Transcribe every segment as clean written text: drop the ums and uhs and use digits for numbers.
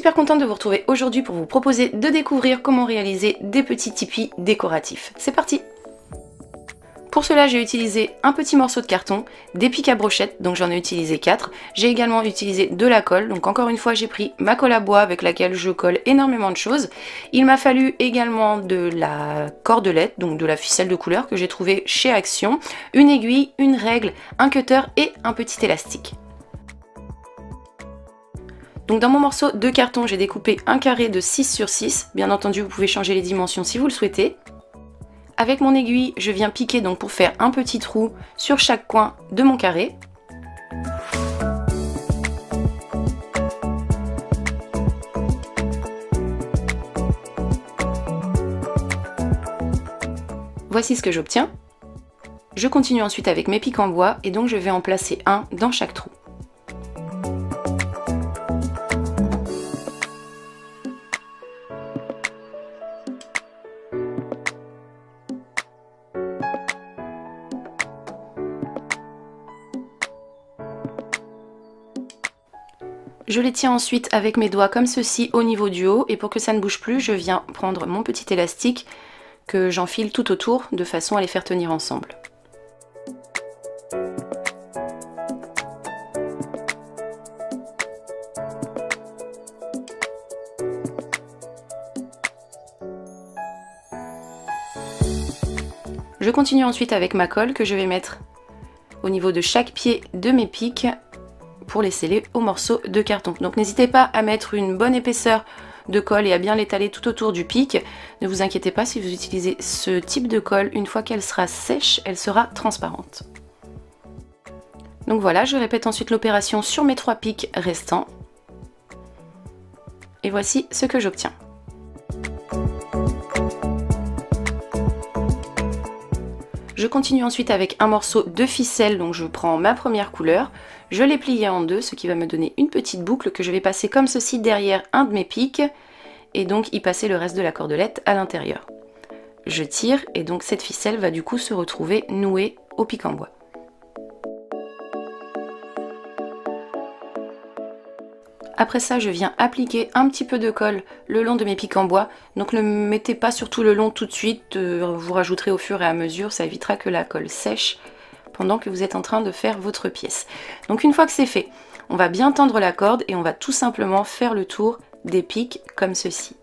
Super contente de vous retrouver aujourd'hui pour vous proposer de découvrir comment réaliser des petits tipis décoratifs. C'est parti! Pour cela, j'ai utilisé un petit morceau de carton, des pics à brochettes, donc j'en ai utilisé 4. J'ai également utilisé de la colle, donc encore une fois j'ai pris ma colle à bois avec laquelle je colle énormément de choses. Il m'a fallu également de la cordelette, donc de la ficelle de couleur que j'ai trouvée chez Action, une aiguille, une règle, un cutter et un petit élastique. Donc dans mon morceau de carton, j'ai découpé un carré de 6 sur 6. Bien entendu, vous pouvez changer les dimensions si vous le souhaitez. Avec mon aiguille, je viens piquer donc pour faire un petit trou sur chaque coin de mon carré. Voici ce que j'obtiens. Je continue ensuite avec mes pics en bois et donc je vais en placer un dans chaque trou. Je les tiens ensuite avec mes doigts comme ceci au niveau du haut et pour que ça ne bouge plus, je viens prendre mon petit élastique que j'enfile tout autour de façon à les faire tenir ensemble. Je continue ensuite avec ma colle que je vais mettre au niveau de chaque pied de mes pics pour les sceller au morceau de carton. Donc n'hésitez pas à mettre une bonne épaisseur de colle et à bien l'étaler tout autour du pic. Ne vous inquiétez pas, si vous utilisez ce type de colle, une fois qu'elle sera sèche, elle sera transparente. Donc voilà, je répète ensuite l'opération sur mes 3 pics restants. Et voici ce que j'obtiens. Je continue ensuite avec un morceau de ficelle, donc je prends ma première couleur, je l'ai pliée en deux, ce qui va me donner une petite boucle que je vais passer comme ceci derrière un de mes pics, et donc y passer le reste de la cordelette à l'intérieur. Je tire, et donc cette ficelle va du coup se retrouver nouée au pic en bois. Après ça, je viens appliquer un petit peu de colle le long de mes pics en bois. Donc ne mettez pas surtout le long tout de suite, vous rajouterez au fur et à mesure, ça évitera que la colle sèche pendant que vous êtes en train de faire votre pièce. Donc une fois que c'est fait, on va bien tendre la corde et on va tout simplement faire le tour des pics comme ceci.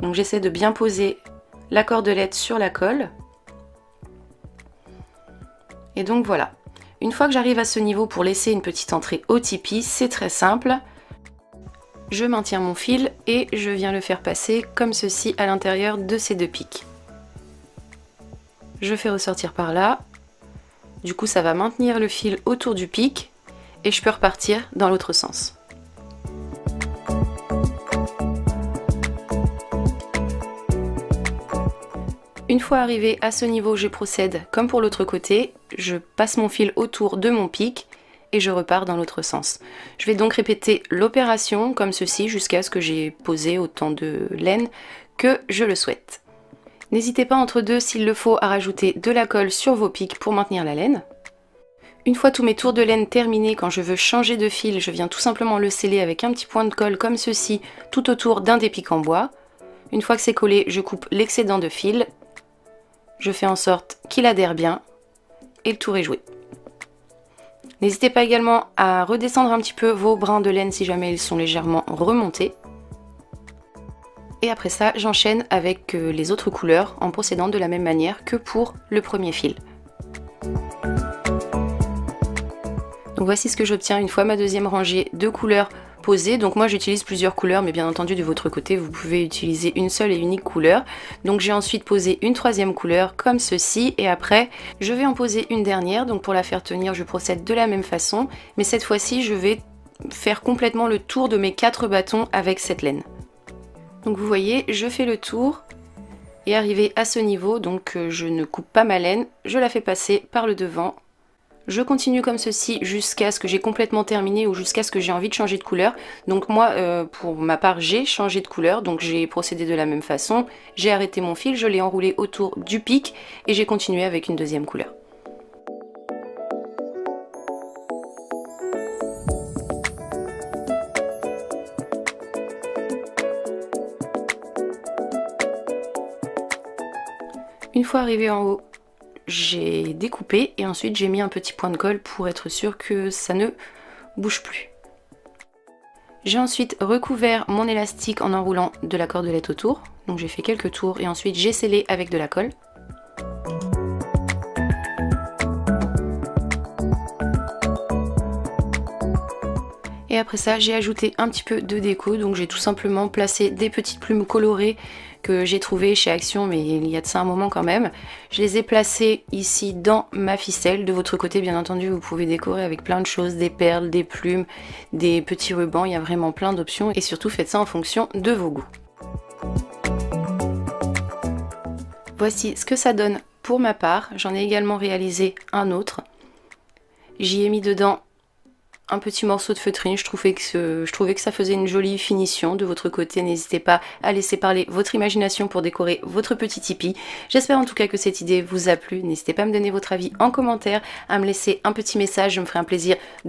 Donc j'essaie de bien poser la cordelette sur la colle. Et donc voilà. Une fois que j'arrive à ce niveau pour laisser une petite entrée au tipi, c'est très simple. Je maintiens mon fil et je viens le faire passer comme ceci à l'intérieur de ces 2 pics. Je fais ressortir par là. Du coup, ça va maintenir le fil autour du pic et je peux repartir dans l'autre sens. Une fois arrivé à ce niveau, je procède comme pour l'autre côté, je passe mon fil autour de mon pic et je repars dans l'autre sens. Je vais donc répéter l'opération comme ceci jusqu'à ce que j'ai posé autant de laine que je le souhaite. N'hésitez pas entre deux, s'il le faut, à rajouter de la colle sur vos pics pour maintenir la laine. Une fois tous mes tours de laine terminés, quand je veux changer de fil, je viens tout simplement le sceller avec un petit point de colle comme ceci tout autour d'un des pics en bois. Une fois que c'est collé, je coupe l'excédent de fil. Je fais en sorte qu'il adhère bien et le tour est joué. N'hésitez pas également à redescendre un petit peu vos brins de laine si jamais ils sont légèrement remontés. Et après ça, j'enchaîne avec les autres couleurs en procédant de la même manière que pour le premier fil. Donc voici ce que j'obtiens une fois ma deuxième rangée de couleurs posée. Donc moi j'utilise plusieurs couleurs, mais bien entendu de votre côté vous pouvez utiliser une seule et unique couleur. Donc j'ai ensuite posé une troisième couleur comme ceci et après je vais en poser une dernière. Donc pour la faire tenir je procède de la même façon, mais cette fois-ci je vais faire complètement le tour de mes 4 bâtons avec cette laine. Donc vous voyez, je fais le tour et arrivé à ce niveau, donc je ne coupe pas ma laine, je la fais passer par le devant. Je continue comme ceci jusqu'à ce que j'ai complètement terminé ou jusqu'à ce que j'ai envie de changer de couleur. Donc moi, pour ma part, j'ai changé de couleur, donc j'ai procédé de la même façon. J'ai arrêté mon fil, je l'ai enroulé autour du pic et j'ai continué avec une deuxième couleur. Une fois arrivé en haut, j'ai découpé et ensuite j'ai mis un petit point de colle pour être sûr que ça ne bouge plus. J'ai ensuite recouvert mon élastique en enroulant de la cordelette autour. Donc j'ai fait quelques tours et ensuite j'ai scellé avec de la colle. Et après ça, j'ai ajouté un petit peu de déco, donc j'ai tout simplement placé des petites plumes colorées que j'ai trouvées chez Action, mais il y a de ça un moment quand même. Je les ai placées ici dans ma ficelle. De votre côté, bien entendu, vous pouvez décorer avec plein de choses, des perles, des plumes, des petits rubans, il y a vraiment plein d'options. Et surtout, faites ça en fonction de vos goûts. Voici ce que ça donne pour ma part. J'en ai également réalisé un autre. J'y ai mis dedans un petit morceau de feutrine, je trouvais que ça faisait une jolie finition. De votre côté, n'hésitez pas à laisser parler votre imagination pour décorer votre petit tipi. J'espère en tout cas que cette idée vous a plu. N'hésitez pas à me donner votre avis en commentaire, à me laisser un petit message, je me ferai un plaisir de